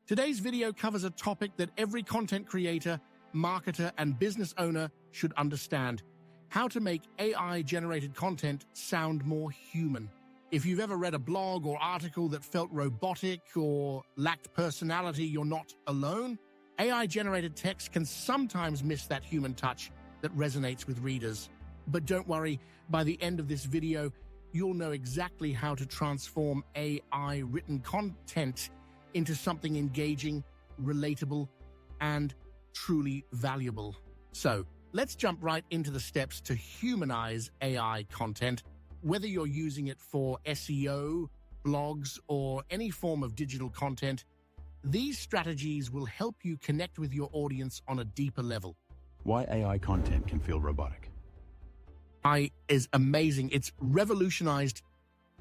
Today's video covers a topic that every content creator, marketer, and business owner should understand: how to make AI-generated content sound more human. If you've ever read a blog or article that felt robotic or lacked personality, you're not alone. AI-generated text can sometimes miss that human touch that resonates with readers. But don't worry, by the end of this video, you'll know exactly how to transform AI-written content into something engaging, relatable, and truly valuable. So, let's jump right into the steps to humanize AI content. Whether you're using it for SEO, blogs, or any form of digital content, these strategies will help you connect with your audience on a deeper level. Why AI content can feel robotic. AI is amazing. It's revolutionized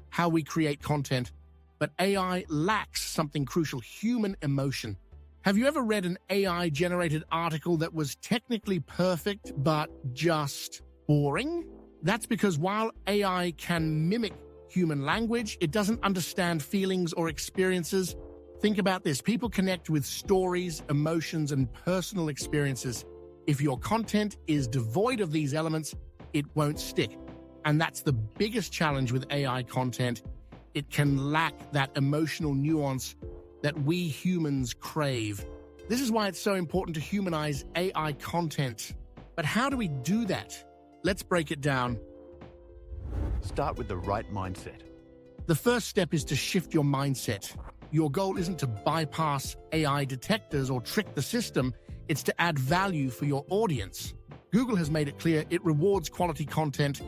how we create content, but AI lacks something crucial: human emotion. Have you ever read an AI-generated article that was technically perfect but just boring? That's because while AI can mimic human language, it doesn't understand feelings or experiences. Think about this: people connect with stories, emotions, and personal experiences. If your content is devoid of these elements, it won't stick. And that's the biggest challenge with AI content. It can lack that emotional nuance that we humans crave. This is why it's so important to humanize AI content. But how do we do that? Let's break it down. Start with the right mindset. The first step is to shift your mindset. Your goal isn't to bypass AI detectors or trick the system. It's to add value for your audience. Google has made it clear it rewards quality content,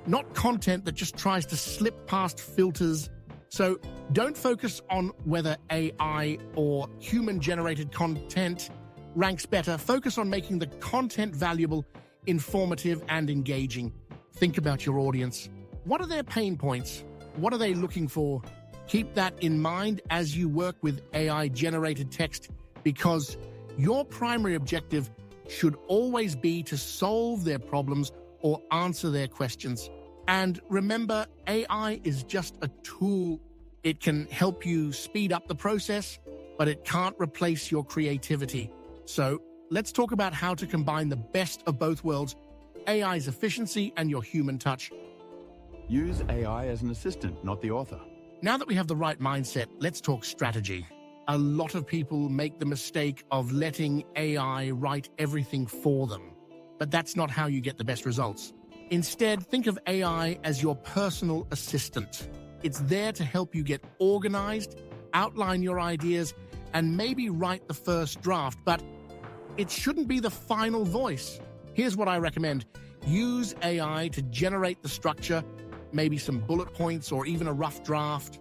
not content that just tries to slip past filters. So don't focus on whether AI or human-generated content ranks better. Focus on making the content valuable, informative, and engaging. Think about your audience. What are their pain points? What are they looking for? Keep that in mind as you work with AI-generated text, because your primary objective should always be to solve their problems or answer their questions. And remember, AI is just a tool. It can help you speed up the process, but it can't replace your creativity. So let's talk about how to combine the best of both worlds: AI's efficiency and your human touch. Use AI as an assistant, not the author. Now that we have the right mindset, let's talk strategy. A lot of people make the mistake of letting AI write everything for them. But that's not how you get the best results. Instead, think of AI as your personal assistant. It's there to help you get organized, outline your ideas, and maybe write the first draft, but it shouldn't be the final voice. Here's what I recommend. Use AI to generate the structure, maybe some bullet points or even a rough draft.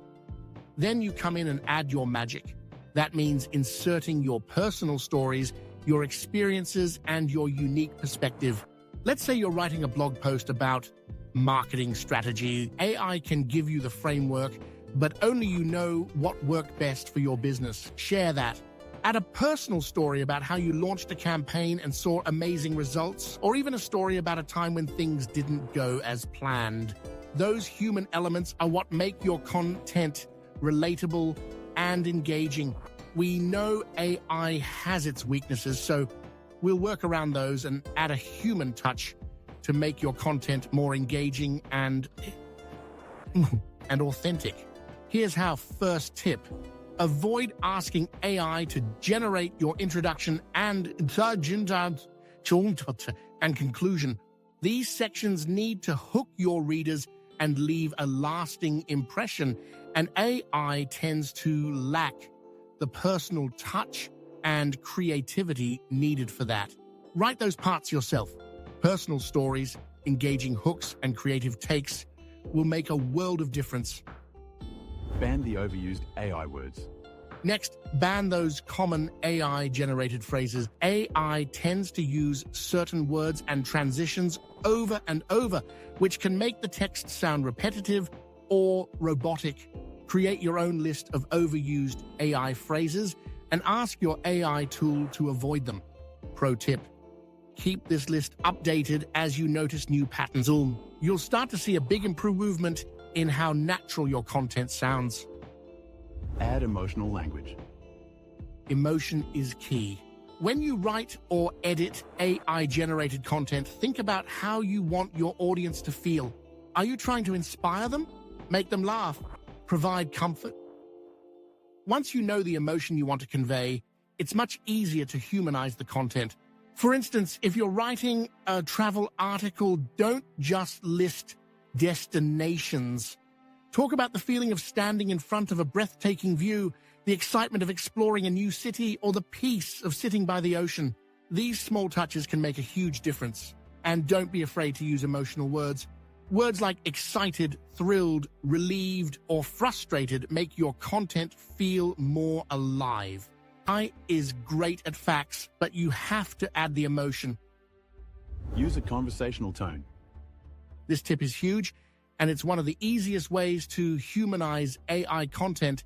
Then you come in and add your magic. That means inserting your personal stories, your experiences, and your unique perspective. Let's say you're writing a blog post about marketing strategy. AI can give you the framework, but only you know what worked best for your business. Share that. Add a personal story about how you launched a campaign and saw amazing results, or even a story about a time when things didn't go as planned. Those human elements are what make your content relatable and engaging. We know AI has its weaknesses, so we'll work around those and add a human touch to make your content more engaging and authentic. Here's how. First tip: avoid asking AI to generate your introduction and conclusion. These sections need to hook your readers and leave a lasting impression, and AI tends to lack the personal touch and creativity needed for that. Write those parts yourself. Personal stories, engaging hooks, and creative takes will make a world of difference. Ban the overused AI words. Next, ban those common AI-generated phrases. AI tends to use certain words and transitions over and over, which can make the text sound repetitive or robotic. Create your own list of overused AI phrases and ask your AI tool to avoid them. Pro tip: keep this list updated as you notice new patterns. You'll start to see a big improvement in how natural your content sounds. Add emotional language. Emotion is key. When you write or edit AI-generated content, think about how you want your audience to feel. Are you trying to inspire them, make them laugh, provide comfort? Once you know the emotion you want to convey, it's much easier to humanize the content. For instance, if you're writing a travel article, don't just list destinations. Talk about the feeling of standing in front of a breathtaking view, the excitement of exploring a new city, or the peace of sitting by the ocean. These small touches can make a huge difference. And don't be afraid to use emotional words. Words like excited, thrilled, relieved, or frustrated make your content feel more alive. AI is great at facts, but you have to add the emotion. Use a conversational tone. This tip is huge, and it's one of the easiest ways to humanize AI content.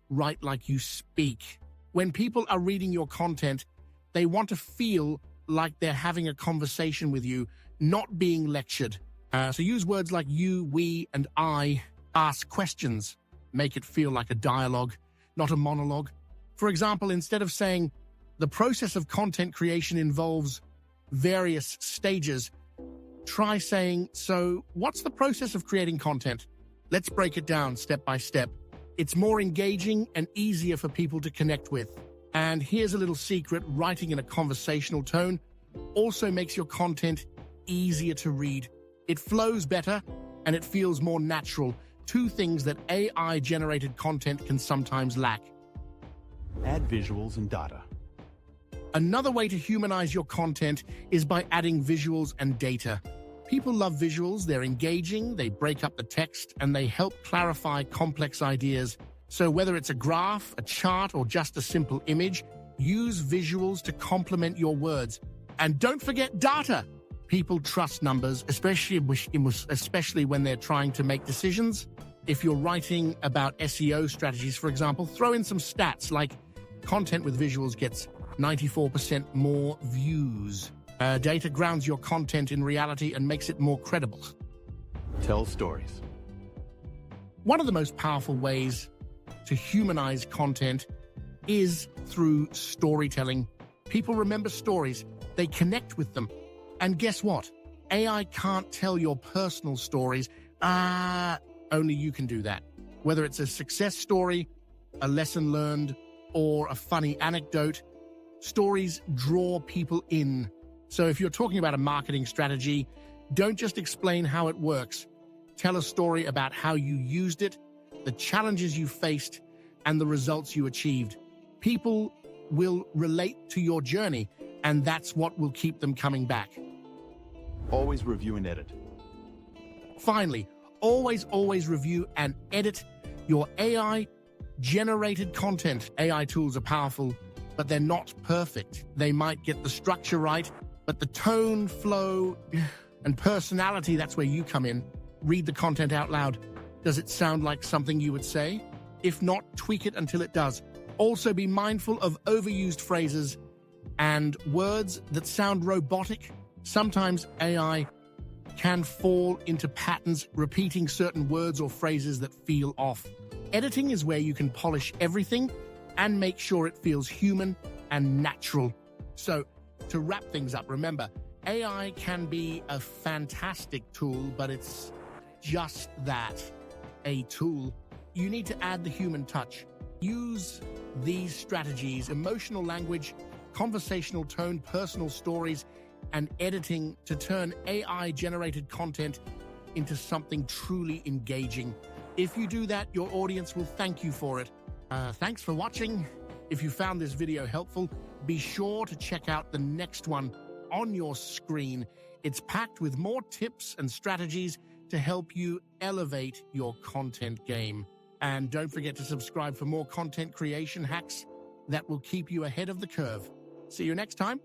Write like you speak. When people are reading your content, they want to feel like they're having a conversation with you, not being lectured. So use words like you, we, and I. Ask questions. Make it feel like a dialogue, not a monologue. For example, instead of saying, the process of content creation involves various stages, try saying, so what's the process of creating content? Let's break it down step by step. It's more engaging and easier for people to connect with. And here's a little secret, writing in a conversational tone also makes your content easier to read. It flows better and it feels more natural, two things that AI-generated content can sometimes lack. Add visuals and data. Another way to humanize your content is by adding visuals and data. People love visuals, they're engaging, they break up the text, and they help clarify complex ideas. So whether it's a graph, a chart, or just a simple image, use visuals to complement your words. And don't forget data. People trust numbers, especially when they're trying to make decisions. If you're writing about SEO strategies, for example, throw in some stats like content with visuals gets 94% more views. Data grounds your content in reality and makes it more credible. Tell stories. One of the most powerful ways to humanize content is through storytelling. People remember stories, they connect with them. And guess what? AI can't tell your personal stories. Only you can do that. Whether it's a success story, a lesson learned, or a funny anecdote, stories draw people in. So if you're talking about a marketing strategy, don't just explain how it works. Tell a story about how you used it, the challenges you faced, and the results you achieved. People will relate to your journey, and that's what will keep them coming back. Always review and edit. Finally, always review and edit your AI-generated content. AI tools are powerful, but they're not perfect. They might get the structure right, but the tone, flow, and personality, that's where you come in. Read the content out loud. Does it sound like something you would say? If not, tweak it until it does. Also be mindful of overused phrases and words that sound robotic. Sometimes AI can fall into patterns, repeating certain words or phrases that feel off. Editing is where you can polish everything and make sure it feels human and natural. So, to wrap things up, remember, AI can be a fantastic tool, but it's just that, a tool. You need to add the human touch. Use these strategies, emotional language, conversational tone, personal stories, and editing to turn AI-generated content into something truly engaging. If you do that, your audience will thank you for it. Thanks for watching. If you found this video helpful, be sure to check out the next one on your screen. It's packed with more tips and strategies to help you elevate your content game. And don't forget to subscribe for more content creation hacks that will keep you ahead of the curve. See you next time.